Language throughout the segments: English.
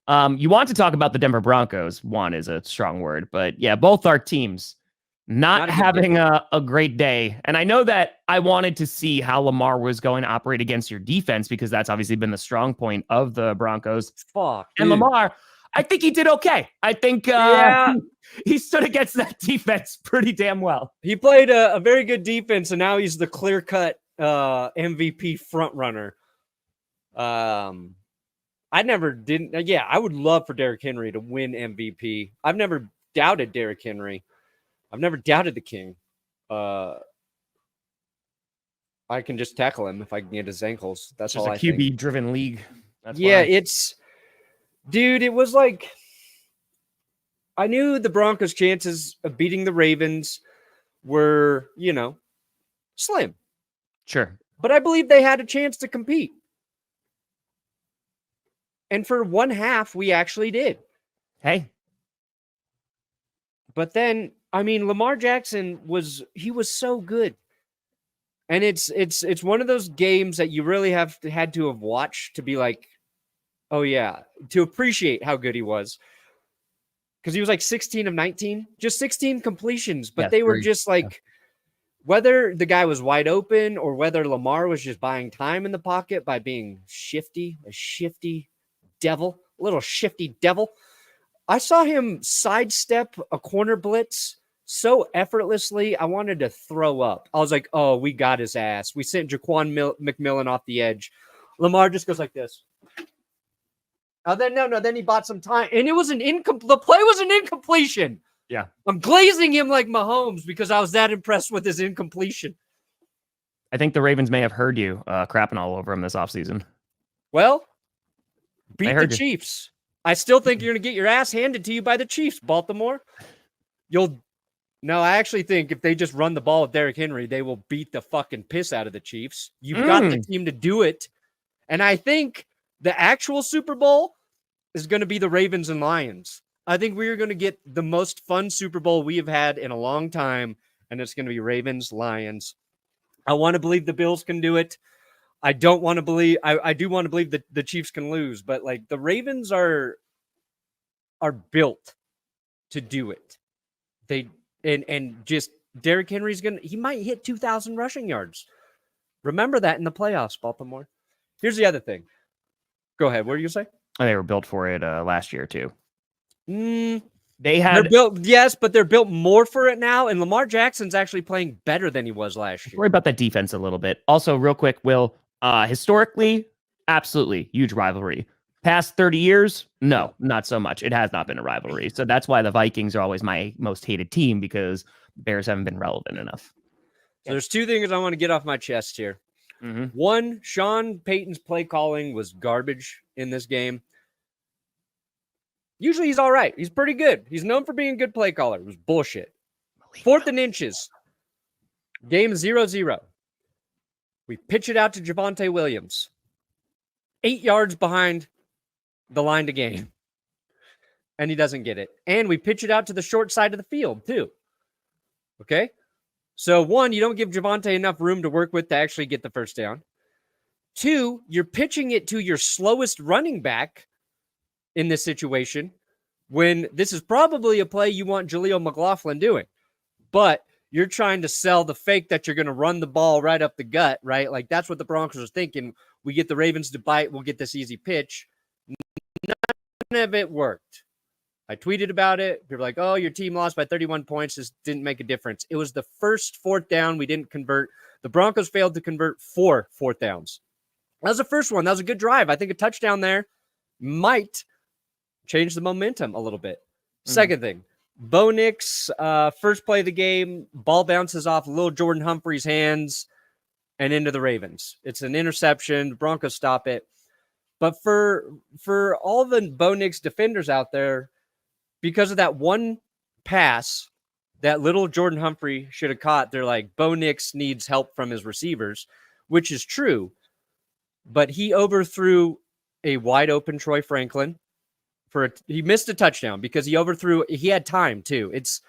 You want to talk about the Denver Broncos. One is a strong word, but yeah, both our teams not having a great day. And I know that I wanted to see how Lamar was going to operate against your defense because that's obviously been the strong point of the Broncos. Fuck, and dude. Lamar, I think he did okay. I think he stood against that defense pretty damn well. He played a very good defense, and now he's the clear-cut MVP frontrunner. I would love for Derrick Henry to win MVP. I've never doubted Derrick Henry. I've never doubted the king. I can just tackle him if I can get his ankles. That's just all a I think. QB-driven league. That's Dude, it was like I knew the Broncos' chances of beating the Ravens were, slim. Sure. But I believe they had a chance to compete. And for one half, we actually did. Hey. But then, Lamar Jackson was so good. And it's one of those games that you really had to have watched to be like, oh yeah, to appreciate how good he was. Because he was like 16 of 19, just 16 completions, but they were just like, whether the guy was wide open or whether Lamar was just buying time in the pocket by being shifty, a shifty devil, a little shifty devil. I saw him sidestep a corner blitz so effortlessly, I wanted to throw up. I was like, oh, we got his ass. We sent Jaquan McMillan off the edge. Lamar just goes like this. Then he bought some time, and it was the play was an incompletion. Yeah. I'm glazing him like Mahomes because I was that impressed with his incompletion. I think the Ravens may have heard you crapping all over him this offseason. Well, beat the Chiefs. I still think you're going to get your ass handed to you by the Chiefs, Baltimore. No, I actually think if they just run the ball with Derrick Henry, they will beat the fucking piss out of the Chiefs. You've got the team to do it. And I think the actual Super Bowl is going to be the Ravens and Lions. I think we are going to get the most fun Super Bowl we have had in a long time, and it's going to be Ravens, Lions. I want to believe the Bills can do it. I don't want to believe – I do want to believe that the Chiefs can lose, but like the Ravens are built to do it. And just Derrick Henry's he might hit 2,000 rushing yards. Remember that in the playoffs, Baltimore. Here's the other thing. Go ahead. What are you going to say? They were built for it last year too. They're built, yes, but they're built more for it now. And Lamar Jackson's actually playing better than he was last year. Worry about that defense a little bit. Also, real quick, Will, historically, absolutely huge rivalry. Past 30 years, no, not so much. It has not been a rivalry. So that's why the Vikings are always my most hated team, because the Bears haven't been relevant enough. So there's two things I want to get off my chest here. Mm-hmm. One, Sean Payton's play calling was garbage in this game. Usually he's all right. He's pretty good. He's known for being a good play caller. It was bullshit. 4th and inches. Game 0-0. We pitch it out to Javonte Williams. 8 yards behind the line to gain. And he doesn't get it. And we pitch it out to the short side of the field, too. Okay? So, 1, you don't give Javonte enough room to work with to actually get the first down. 2, you're pitching it to your slowest running back in this situation when this is probably a play you want Jaleel McLaughlin doing. But you're trying to sell the fake that you're going to run the ball right up the gut, right? Like, that's what the Broncos are thinking. We get the Ravens to bite. We'll get this easy pitch. None of it worked. I tweeted about it. People were like, oh, your team lost by 31 points. This didn't make a difference. It was the first 4th down we didn't convert. The Broncos failed to convert 4 4th downs. That was the first one. That was a good drive. I think a touchdown there might change the momentum a little bit. Second thing, Bo Nix, first play of the game, ball bounces off little Jordan Humphrey's hands and into the Ravens. It's an interception. The Broncos stop it. But for all the Bo Nix defenders out there, because of that one pass that little Jordan Humphrey should have caught, they're like, Bo Nix needs help from his receivers, which is true. But he overthrew a wide open Troy Franklin. He missed a touchdown because he had time too. It's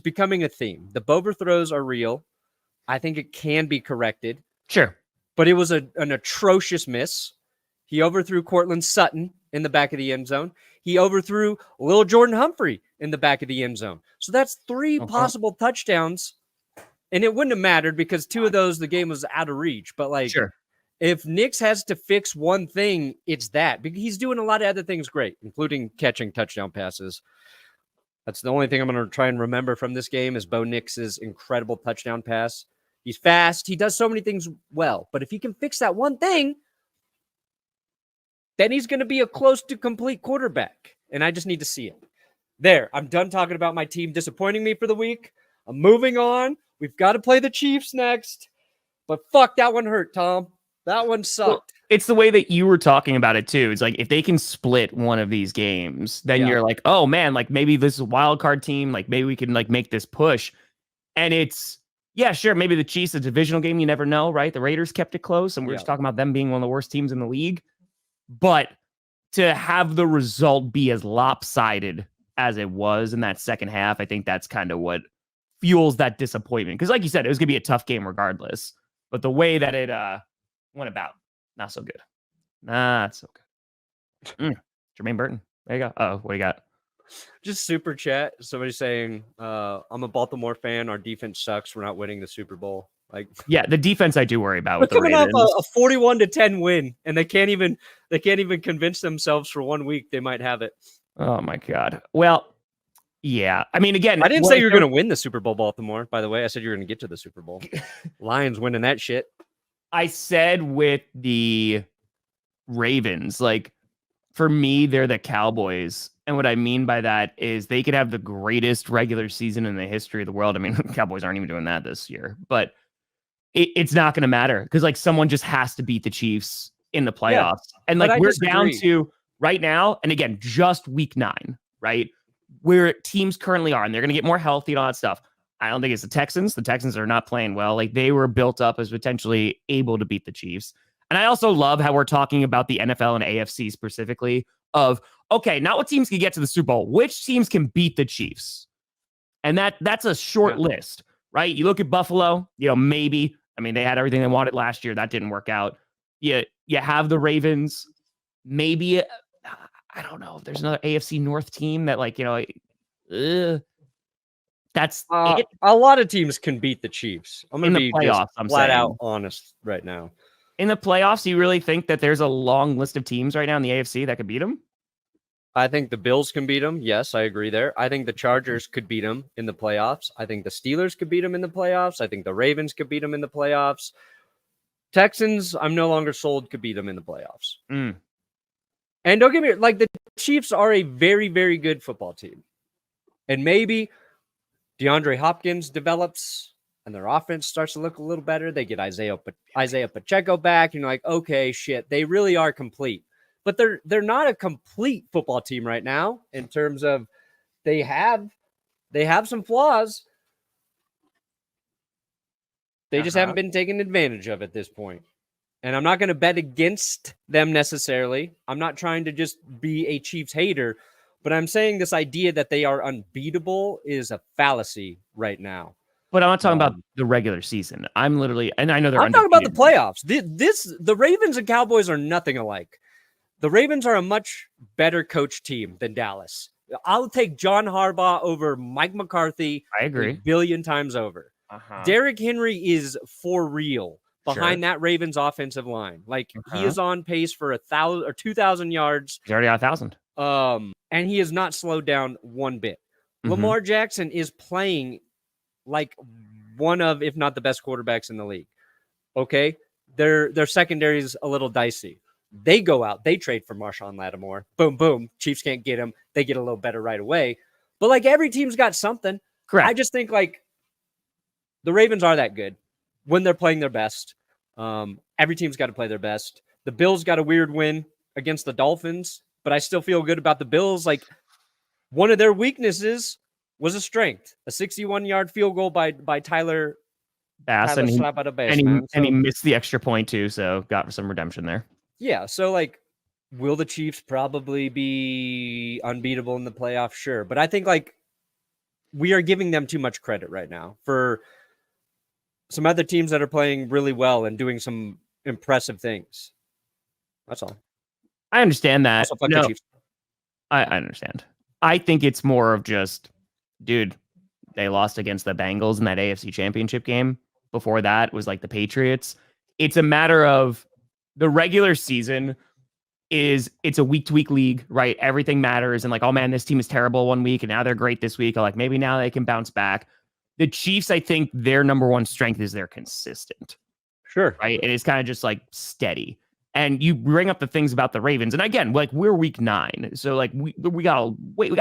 becoming a theme. The overthrows are real. I think it can be corrected. Sure. But it was an atrocious miss. He overthrew Cortland Sutton in the back of the end zone. He overthrew Lil Jordan Humphrey in the back of the end zone. So that's 3 possible touchdowns. And it wouldn't have mattered because 2 of those, the game was out of reach. But like, Sure. if Nix has to fix one thing, it's that. Because he's doing a lot of other things great, including catching touchdown passes. That's the only thing I'm going to try and remember from this game is Bo Nix's incredible touchdown pass. He's fast. He does so many things well. But if he can fix that one thing, then he's going to be a close to complete quarterback. And I just need to see it. There, I'm done talking about my team disappointing me for the week. I'm moving on. We've got to play the Chiefs next. But fuck, that one hurt, Tom. That one sucked. Well, it's the way that you were talking about it too. It's like if they can split one of these games, then you're like, oh man, like maybe this is a wild card team. Like maybe we can like make this push. And it's, yeah, sure. Maybe the Chiefs, a divisional game, you never know, right? The Raiders kept it close, and we're just talking about them being one of the worst teams in the league. But to have the result be as lopsided as it was in that second half, I think that's kind of what fuels that disappointment. Because like you said, it was going to be a tough game regardless. But the way that it went about, not so good. Not so good. Jermaine Burton. There you go. Oh, what do you got? Just super chat. Somebody saying, I'm a Baltimore fan. Our defense sucks. We're not winning the Super Bowl. Like, yeah, the defense I do worry about with the coming Ravens. off a 41-10 win, and they can't even convince themselves for 1 week they might have it. Oh my God. Well, yeah. I mean, again, I didn't say you were going to win the Super Bowl, Baltimore, by the way. I said you were going to get to the Super Bowl. Lions winning that shit. I said with the Ravens, like, for me, they're the Cowboys. And what I mean by that is they could have the greatest regular season in the history of the world. I mean, Cowboys aren't even doing that this year, but it's not going to matter because like someone just has to beat the Chiefs in the playoffs. And like we're down to right now. And again, just week 9, right? Where teams currently are, and they're going to get more healthy and all that stuff. I don't think it's the Texans. The Texans are not playing well. Like they were built up as potentially able to beat the Chiefs. And I also love how we're talking about the NFL and AFC specifically of, okay, not what teams can get to the Super Bowl, which teams can beat the Chiefs. And that's a short list, right? You look at Buffalo, maybe. I mean, they had everything they wanted last year. That didn't work out. You have the Ravens. Maybe, I don't know if there's another AFC North team that that's it. A lot of teams can beat the Chiefs. I'm going to be playoffs, just flat out honest right now. In the playoffs, you really think that there's a long list of teams right now in the AFC that could beat them? I think the Bills can beat them. Yes, I agree there. I think the Chargers could beat them in the playoffs. I think the Steelers could beat them in the playoffs. I think the Ravens could beat them in the playoffs. Texans, I'm no longer sold, could beat them in the playoffs. And don't get me like the Chiefs are a very, very good football team. And maybe DeAndre Hopkins develops and their offense starts to look a little better. They get Isaiah Pacheco back. And you're like, okay, shit, they really are complete. But they're not a complete football team right now in terms of they have some flaws. They just haven't been taken advantage of at this point. And I'm not going to bet against them necessarily. I'm not trying to just be a Chiefs hater, but I'm saying this idea that they are unbeatable is a fallacy right now. But I'm not talking about the regular season. I'm literally, and I know they're. I'm talking about the playoffs. The Ravens and Cowboys are nothing alike. The Ravens are a much better coached team than Dallas. I'll take John Harbaugh over Mike McCarthy. I agree. 1 billion times over. Derrick Henry is for real behind that Ravens offensive line. Like he is on pace for 1,000 or 2,000 yards. He's already at 1,000. And he has not slowed down one bit. Lamar Jackson is playing like one of, if not the best quarterbacks in the league. Okay. Their secondary is a little dicey. They go out, they trade for Marshawn Lattimore. Boom, boom. Chiefs can't get him. They get a little better right away. But like every team's got something. Correct. I just think like the Ravens are that good when they're playing their best. Every team's got to play their best. The Bills got a weird win against the Dolphins, but I still feel good about the Bills. Like one of their weaknesses was a strength, a 61-yard field goal by Tyler Bass, and he missed the extra point too, so got some redemption there. Yeah, so like, will the Chiefs probably be unbeatable in the playoffs? Sure, but I think like we are giving them too much credit right now for some other teams that are playing really well and doing some impressive things. That's all. I understand that. Also, fuck No, the Chiefs. I understand. I think it's more of just, dude, they lost against the Bengals in that AFC Championship game. Before that was like the Patriots. It's a matter of the regular season it's a week-to-week league, right? Everything matters. And like, oh man, this team is terrible one week and now they're great this week. Or like maybe now they can bounce back. The Chiefs, I think their number one strength is they're consistent. Sure. Right. And it's kind of just like steady. And you bring up the things about the Ravens. And again, like we're week 9. So like we got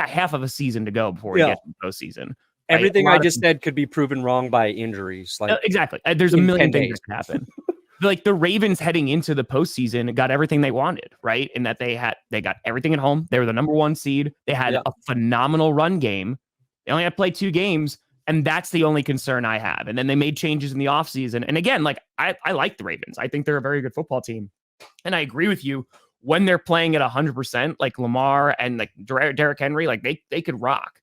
half of a season to go before we get to the postseason. Right? Everything I just said could be proven wrong by injuries. Like exactly. There's a million things that could happen. Like the Ravens heading into the postseason got everything they wanted, right? And that they got everything at home. They were the number 1 seed. They had a phenomenal run game. They only had to play 2 games. And that's the only concern I have. And then they made changes in the offseason. And again, like I like the Ravens. I think they're a very good football team. And I agree with you when they're playing at 100%, like Lamar and like Derrick Henry, like they could rock.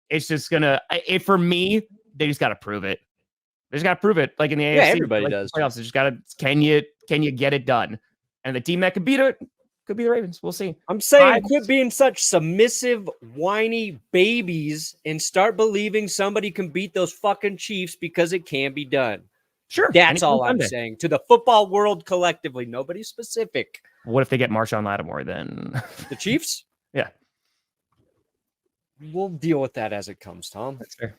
It's just for me, they just got to prove it. They just got to prove it. Like in the AFC, everybody like does. Playoffs, they just got to. Can you get it done? And the team that could beat it could be the Ravens. We'll see. I'm saying quit being such submissive, whiny babies and start believing somebody can beat those fucking Chiefs because it can be done. Sure. That's all I'm saying to the football world collectively. Nobody specific. What if they get Marshawn Lattimore then? The Chiefs? Yeah. We'll deal with that as it comes, Tom. That's fair.